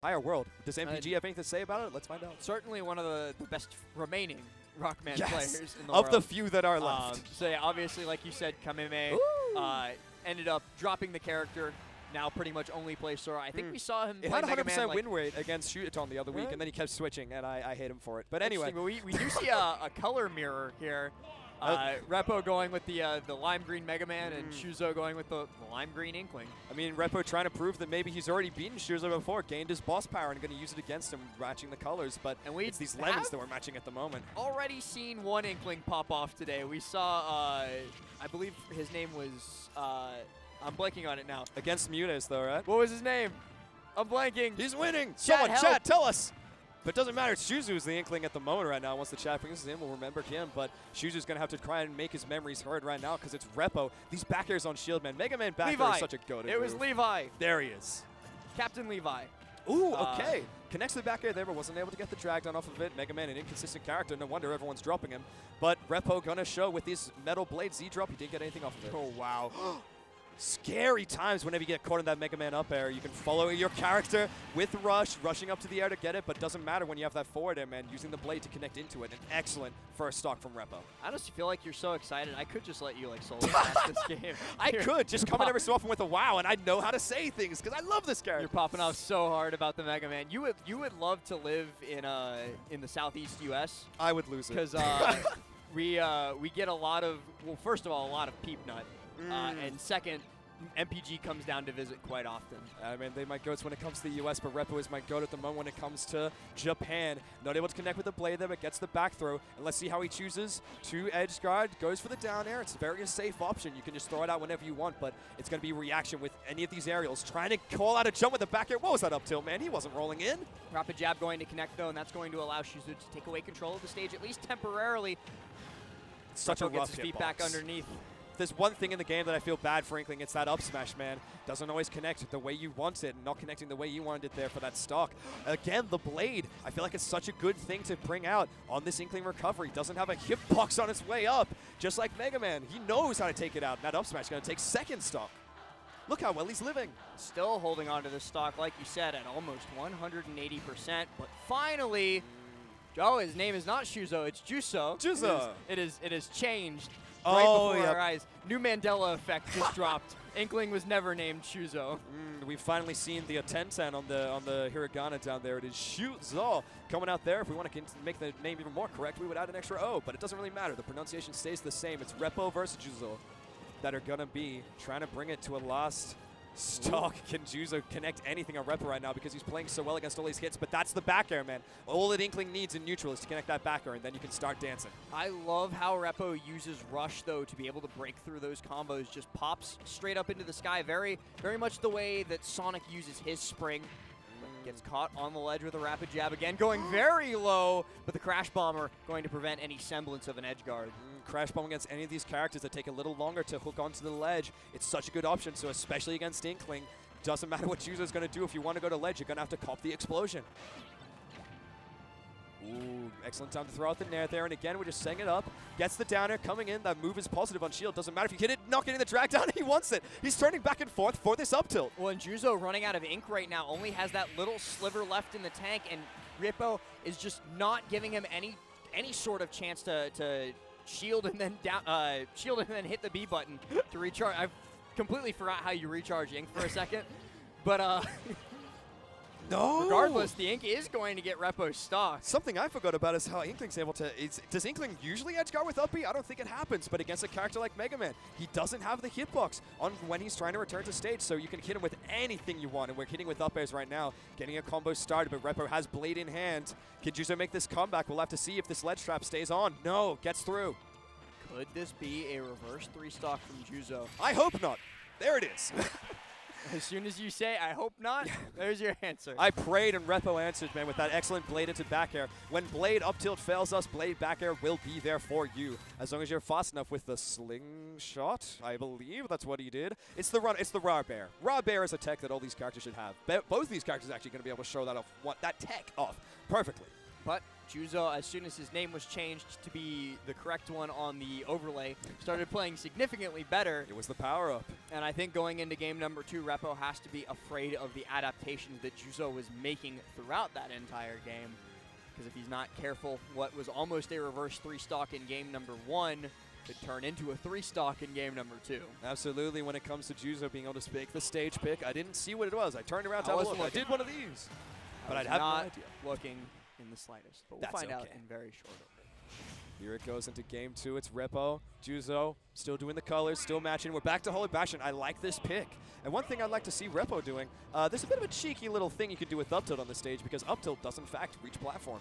Higher World. Does MPG have anything to say about it? Let's find out. Certainly one of the best remaining Rockman players in the world. world. Of the few that are left. So yeah, obviously, like you said, Kameme ended up dropping the character. Now pretty much only plays Sora. I think we saw him play Mega Man. It had 100% win rate against Shoot-a-ton the other week, and then he kept switching, and I hate him for it. But anyway. We do see a color mirror here. Repo going with the lime green Mega Man and Juso going with the lime green Inkling. I mean, Repo trying to prove that maybe he's already beaten Juso before, gained his boss power, and going to use it against him, matching the colors. But it's these lemons that we're matching at the moment. Already seen one Inkling pop off today. We saw, I believe his name was, I'm blanking on it now. Against Muniz, though, right? What was his name? I'm blanking. He's winning. Someone, chat, tell us. But it doesn't matter. It's Juzu who's the Inkling at the moment right now. Once the chat brings us in, we'll remember him. But Juzu's going to have to try and make his memories heard right now because it's Repo. These back airs on shield, man. Mega Man back air is such a goated It was move. Levi. There he is. Captain Levi. Ooh, okay. Connects to the back air there, but wasn't able to get the drag down off of it. Mega Man, an inconsistent character. No wonder everyone's dropping him. But Repo going to show with this Metal Blade Z-drop. He didn't get anything off of it. Oh, wow. Scary times whenever you get caught in that Mega Man up air. You can follow your character with Rush, rushing up to the air to get it, but doesn't matter when you have that forward air, man. Using the blade to connect into it. An excellent first stock from Repo. I just feel like you're so excited. I could just let you like solo pass this game. I could just come in every so often with a wow, and I'd know how to say things because I love this character. You're popping off so hard about the Mega Man. You would love to live in the Southeast U.S. I would lose it because we get a lot of first of all a lot of peep nut, and second, MPG comes down to visit quite often. I mean, they might go when it comes to the U.S., but Repo is my goat at the moment when it comes to Japan. Not able to connect with the blade there, but gets the back throw. And let's see how he chooses to edge guard. Goes for the down air. It's a very safe option. You can just throw it out whenever you want, but it's going to be reaction with any of these aerials. Trying to call out a jump with the back air. What was that up tilt, man? He wasn't rolling in. Rapid jab going to connect, though, and that's going to allow Shizu to take away control of the stage, at least temporarily. Such a rough gets his feet back underneath. There's one thing in the game that I feel bad for Inkling, it's that up smash, man. Doesn't always connect the way you want it, and not connecting the way you wanted it there for that stock. Again, the blade, I feel like it's such a good thing to bring out on this Inkling recovery. Doesn't have a hitbox on its way up, just like Mega Man. He knows how to take it out, and that up smash is going to take second stock. Look how well he's living. Still holding on to this stock, like you said, at almost 180%, but finally, oh, his name is not Shuzo, it's Juso. Juso. It is changed. Right before our eyes. New Mandela effect just dropped. Inkling was never named Shuzo. We've finally seen the 10-10 on the hiragana down there. It is Shuzo coming out there. If we want to make the name even more correct, we would add an extra O, but it doesn't really matter. The pronunciation stays the same. It's Repo versus Juzo that are going to be trying to bring it to a last stock. Can Juzo connect anything on Repo right now because he's playing so well against all these hits, but that's the back air, man. All that Inkling needs in neutral is to connect that back air, and then you can start dancing. I love how Repo uses Rush, though, to be able to break through those combos. Just pops straight up into the sky, very, very much the way that Sonic uses his spring. Gets caught on the ledge with a rapid jab again, going very low, but the Crash Bomber going to prevent any semblance of an edge guard. Crash Bomb against any of these characters that take a little longer to hook onto the ledge, it's such a good option, so especially against Inkling, doesn't matter what Juzo's going to do. If you want to go to ledge, you're going to have to cop the explosion. Ooh, excellent time to throw out the nair there, and again, we're just setting it up. Gets the downer coming in. That move is positive on shield. Doesn't matter if you hit it, not getting the drag down. He wants it. He's turning back and forth for this up tilt. Well, and Juzo running out of ink right now only has that little sliver left in the tank, and Repo is just not giving him any sort of chance to shield and then hit the B button to recharge. I completely forgot how you recharge ink for a second, but no. Regardless, the ink is going to get Repo stock. Something I forgot about is how Inkling's able to. Does Inkling usually edge guard with up B? I don't think it happens, but against a character like Mega Man, he doesn't have the hitbox on when he's trying to return to stage, so you can hit him with anything you want, and we're hitting with up airs right now, getting a combo started, but Repo has blade in hand. Can Juzo make this comeback? We'll have to see if this ledge trap stays on. No, gets through. Could this be a reverse 3-stock from Juzo? I hope not. There it is. As soon as you say, I hope not, there's your answer. I prayed and Repo answered, man, with that excellent blade into back air. When blade up tilt fails us, blade back air will be there for you. As long as you're fast enough with the slingshot, I believe that's what he did. It's the raw bear. Raw bear is a tech that all these characters should have. Both these characters are actually going to be able to show that tech off perfectly. But Juso, as soon as his name was changed to be the correct one on the overlay, started playing significantly better. It was the power-up. And I think going into game number 2, Repo has to be afraid of the adaptations that Juso was making throughout that entire game. Because if he's not careful, what was almost a reverse 3-stock in game number 1 could turn into a 3-stock in game number 2. Absolutely, when it comes to Juso being able to make the stage pick, I didn't see what it was. I turned around to have a look. I did one of these. But I'd have no idea. Looking in the slightest. But we'll find out in very short order. Here it goes into game 2. It's Repo, Juso, still doing the colors, still matching. We're back to Holy Bastion. I like this pick. And one thing I'd like to see Repo doing, there's a bit of a cheeky little thing you can do with up tilt on the stage because up tilt does in fact reach platform.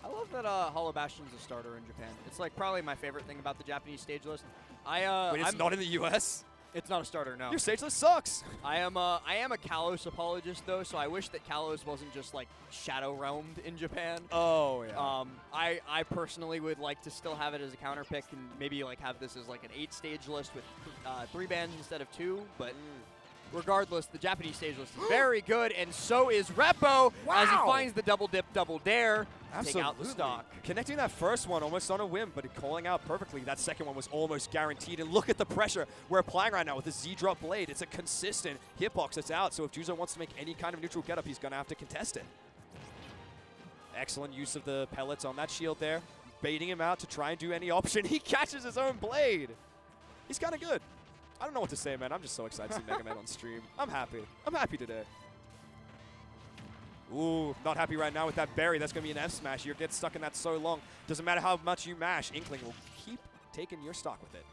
I love that Hollow Bastion's a starter in Japan. It's like probably my favorite thing about the Japanese stage list. Wait, it's not in the US? It's not a starter, no. Your stage list sucks. I am a Kalos apologist though, so I wish that Kalos wasn't just like shadow realmed in Japan. Oh yeah. I personally would like to still have it as a counter pick and maybe like have this as like an 8-stage list with 3 bands instead of 2, but regardless, the Japanese stage list is very good, and so is Repo as he finds the double dip, double dare. Absolutely. Take out the stock. Connecting that first one almost on a whim, but calling out perfectly. That second one was almost guaranteed. And look at the pressure we're applying right now with the Z-drop blade. It's a consistent hitbox that's out, so if Juso wants to make any kind of neutral getup, he's going to have to contest it. Excellent use of the pellets on that shield there, baiting him out to try and do any option. He catches his own blade. He's kind of good. I don't know what to say, man. I'm just so excited to see Mega Man on stream. I'm happy. I'm happy today. Ooh, not happy right now with that berry. That's going to be an F smash. You're getting stuck in that so long. Doesn't matter how much you mash. Inkling will keep taking your stock with it.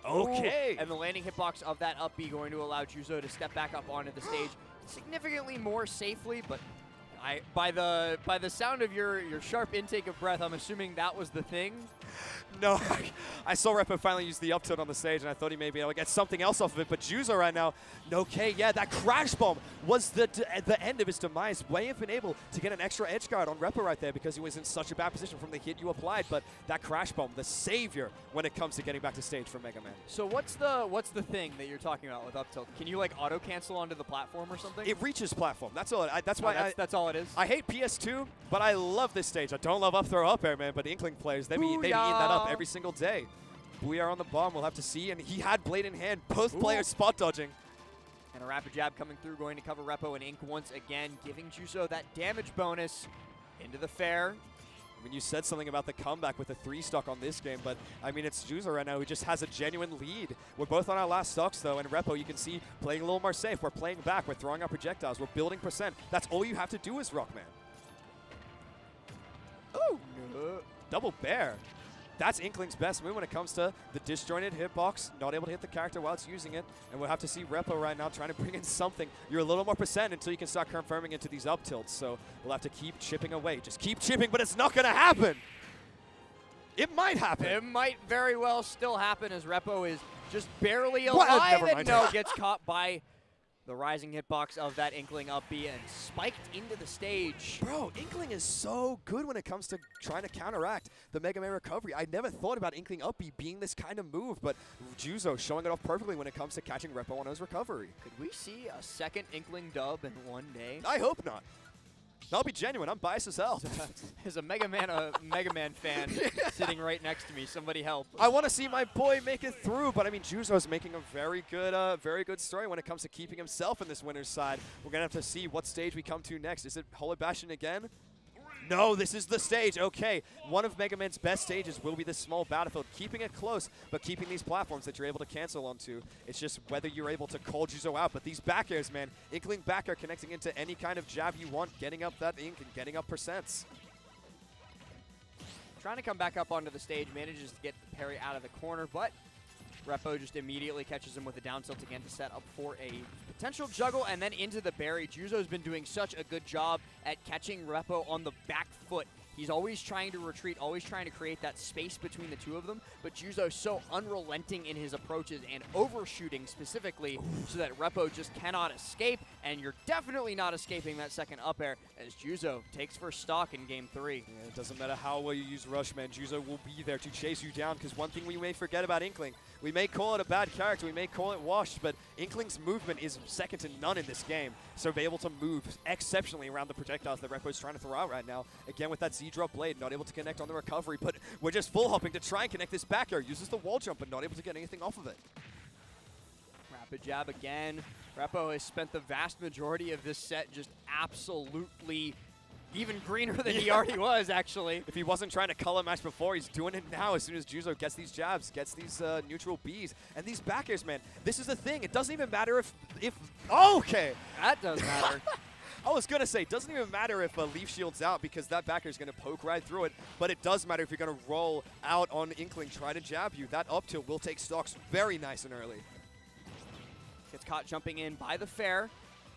Okay. Ooh, and the landing hitbox of that up B going to allow Juso to step back up onto the stage significantly more safely, but by the sound of your sharp intake of breath, I'm assuming that was the thing. No, I saw Repo finally use the up tilt on the stage, and I thought he may be able to get something else off of it, but Juso right now, okay, yeah, that crash bomb was the end of his demise. Way have been able to get an extra edge guard on Repo right there because he was in such a bad position from the hit you applied, but that crash bomb, the savior when it comes to getting back to stage for Mega Man. So what's the thing that you're talking about with up tilt? Can you like auto cancel onto the platform or something? It reaches platform. That's all. That's all it is. I hate PS2, but I love this stage. I don't love up throw up air, man, but Inkling players, they be eating that up every single day. Booyah on the bomb, we'll have to see, and he had blade in hand, both players spot dodging. And a rapid jab coming through, going to cover Repo, and Ink once again giving Juso that damage bonus into the fair. I mean, you said something about the comeback with the 3-stock on this game, but I mean, it's Juso right now who just has a genuine lead. We're both on our last stocks though, and Repo, you can see, playing a little more safe. We're playing back, we're throwing out projectiles, we're building percent. That's all you have to do as Rockman. Ooh, double bear. That's Inkling's best move when it comes to the disjointed hitbox, not able to hit the character while it's using it. And we'll have to see Repo right now trying to bring in something. You're a little more percent until you can start confirming into these up tilts. So we'll have to keep chipping away. Just keep chipping, but it's not going to happen. It might happen. It might very well still happen as Repo is just barely alive and gets caught by the rising hitbox of that Inkling up B and spiked into the stage. Bro, Inkling is so good when it comes to trying to counteract the Mega Man recovery. I never thought about Inkling up B being this kind of move, but Juso showing it off perfectly when it comes to catching Repo on his recovery. Could we see a second Inkling dub in one day? I hope not. I'll be genuine. I'm biased as hell. As a Mega Man fan sitting right next to me, somebody help. I want to see my boy make it through, but I mean, Juso's making a very good story when it comes to keeping himself in this winner's side. We're gonna have to see what stage we come to next. Is it Holy Bastion again? No, this is the stage. Okay, one of Mega Man's best stages will be this small battlefield, keeping it close, but keeping these platforms that you're able to cancel onto. It's just whether you're able to call Juso out, but these back airs, man, Inkling back air connecting into any kind of jab you want, getting up that ink and getting up percents. Trying to come back up onto the stage, manages to get the parry out of the corner, but Repo just immediately catches him with a down tilt again to set up for a potential juggle and then into the berry. Juso's been doing such a good job at catching Repo on the back foot He's always trying to retreat, always trying to create that space between the two of them, but Juso's so unrelenting in his approaches and overshooting specifically so that Repo just cannot escape, and you're definitely not escaping that second up air as Juso takes first stock in Game 3. Yeah, it doesn't matter how well you use Rush, man. Juso will be there to chase you down, because one thing we may forget about Inkling, we may call it a bad character, we may call it washed, but Inkling's movement is second to none in this game. So be able to move exceptionally around the projectiles that Repo is trying to throw out right now. Again, with that Z-drop blade, not able to connect on the recovery, but we're just full hopping to try and connect this back air. Uses the wall jump, but not able to get anything off of it. Rapid jab again. Repo has spent the vast majority of this set just absolutely even greener than he already was, actually. If he wasn't trying to color match before, he's doing it now as soon as Juso gets these jabs, gets these neutral Bs. And these back airs, man, this is the thing. It doesn't even matter if okay. That does matter. I was going to say, it doesn't even matter if Leaf Shield's out, because that back air is going to poke right through it, but it does matter if you're going to roll out on Inkling, try to jab you. That up tilt will take stocks very nice and early. Gets caught jumping in by the fair.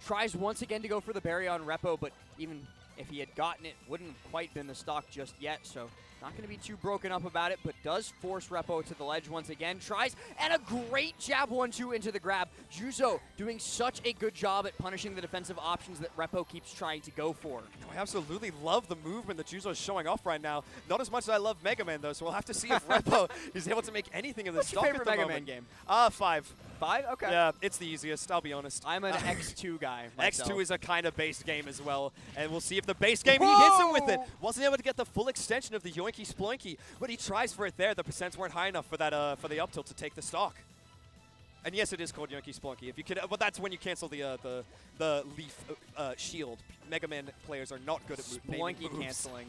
Tries once again to go for the berry on Repo, but even if he had gotten it, wouldn't have quite been the stock just yet, so not going to be too broken up about it, but does force Repo to the ledge once again. Tries, and a great jab 1-2 into the grab. Juso doing such a good job at punishing the defensive options that Repo keeps trying to go for. I absolutely love the movement that Juso is showing off right now. Not as much as I love Mega Man, though, so we'll have to see if Repo is able to make anything of this stock. What's your favorite at the Mega moment. Man game? 5. 5? Okay. Yeah, it's the easiest, I'll be honest. I'm an X2 guy myself. X2 is a kind of base game as well, and we'll see if the base game, he hits him with it. Wasn't able to get the full extension of the Yoinky Sploinky, but he tries for it there. The percents weren't high enough for that for the up tilt to take the stock. And yes, it is called Yoinky Sploinky. If you could, well, that's when you cancel the Leaf shield. Mega Man players are not good at Sploinky canceling.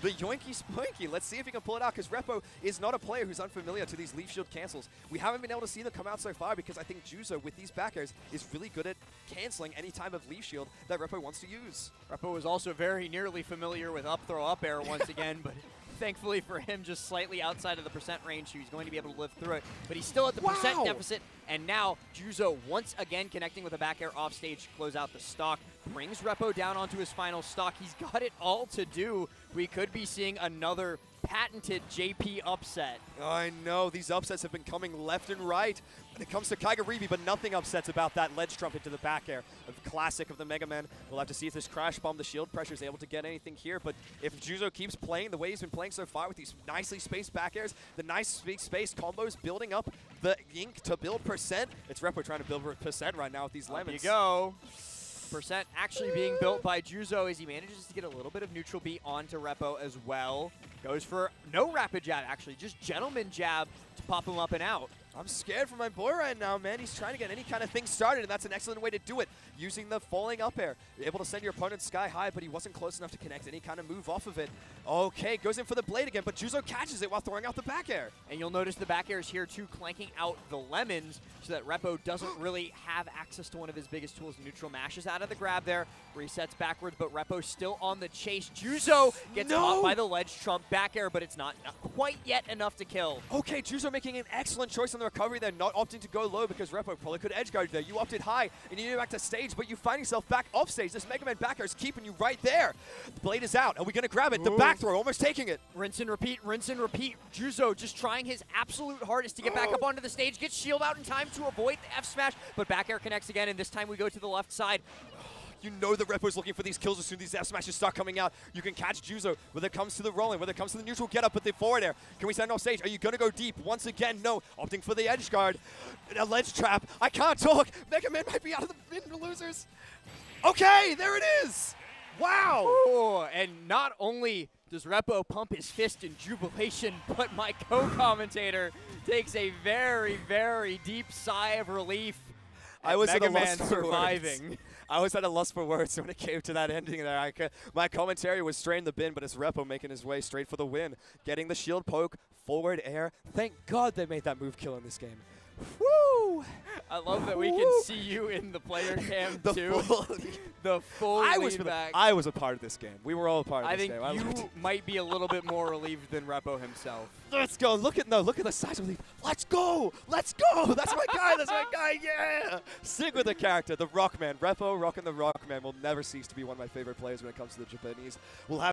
The Yoinky Sploinky. Let's see if he can pull it out, because Repo is not a player who's unfamiliar to these Leaf Shield cancels. We haven't been able to see them come out so far, because I think Juso, with these back airs, is really good at canceling any type of Leaf Shield that Repo wants to use. Repo was also very nearly familiar with up throw up air once again, but thankfully for him, just slightly outside of the percent range, so he's going to be able to live through it. But he's still at the percent deficit, and now Juso once again connecting with a back air off stage to close out the stock. Brings Repo down onto his final stock. He's got it all to do. We could be seeing another patented JP upset. I know, these upsets have been coming left and right when it comes to Kagaribi, but nothing upsets about that ledge trump into the back air. A classic of the Mega Man. We'll have to see if this crash bomb, the shield pressure, is able to get anything here, but if Juso keeps playing the way he's been playing so far with these nicely spaced back airs, the nice spaced combos building up the ink to build percent, it's Repo trying to build percent right now with these lemons. There you go. Percent actually being built by Juso as he manages to get a little bit of neutral beat onto Repo as well. Goes for no rapid jab, actually, just gentleman jab to pop him up and out. I'm scared for my boy right now, man. He's trying to get any kind of thing started, and that's an excellent way to do it, using the falling up air. You're able to send your opponent sky high, but he wasn't close enough to connect any kind of move off of it. Okay, goes in for the blade again, but Juso catches it while throwing out the back air. And you'll notice the back airs here, too, clanking out the lemons so that Repo doesn't really have access to one of his biggest tools. Neutral mashes out of the grab there, resets backwards, but Repo's still on the chase. Juso gets caught by the ledge trump back air, but it's not quite yet enough to kill. Okay, Juso making an excellent choice on the recovery there, not opting to go low because Repo probably could edge guard there. You opted high and you need back to stage, but you find yourself back off stage. This Mega Man back air is keeping you right there. The blade is out. Are we going to grab it? The back throw, almost taking it. Rinse and repeat, rinse and repeat. Juso just trying his absolute hardest to get back up onto the stage, gets shield out in time to avoid the F smash, but back air connects again, and this time we go to the left side. You know the Repo's looking for these kills as soon as these F smashes start coming out. You can catch Juso, whether it comes to the rolling, whether it comes to the neutral get up with the forward air. Can we send off stage? Are you going to go deep? Once again, no. Opting for the edge guard. A ledge trap. I can't talk. Mega Man might be out of the losers. Okay, there it is. Wow. Ooh, and not only does Repo pump his fist in jubilation, but my co-commentator takes a very, very deep sigh of relief. I was Mega at a Man loss for surviving. words. I was at a loss for words when it came to that ending there. My commentary was straight in the bin, but it's Repo making his way straight for the win. Getting the shield poke, forward air. Thank God they made that move kill in this game. Woo! I love that we can see you in the player cam too. The full lean back. I was a part of this game. We were all a part of this game. I think you might be a little bit more relieved than Repo himself. Let's go. Look at the size of relief. Let's go. Let's go. That's my guy. That's my guy. Yeah. Stick with the character, the Rockman. Repo rocking the Rockman will never cease to be one of my favorite players when it comes to the Japanese. We'll have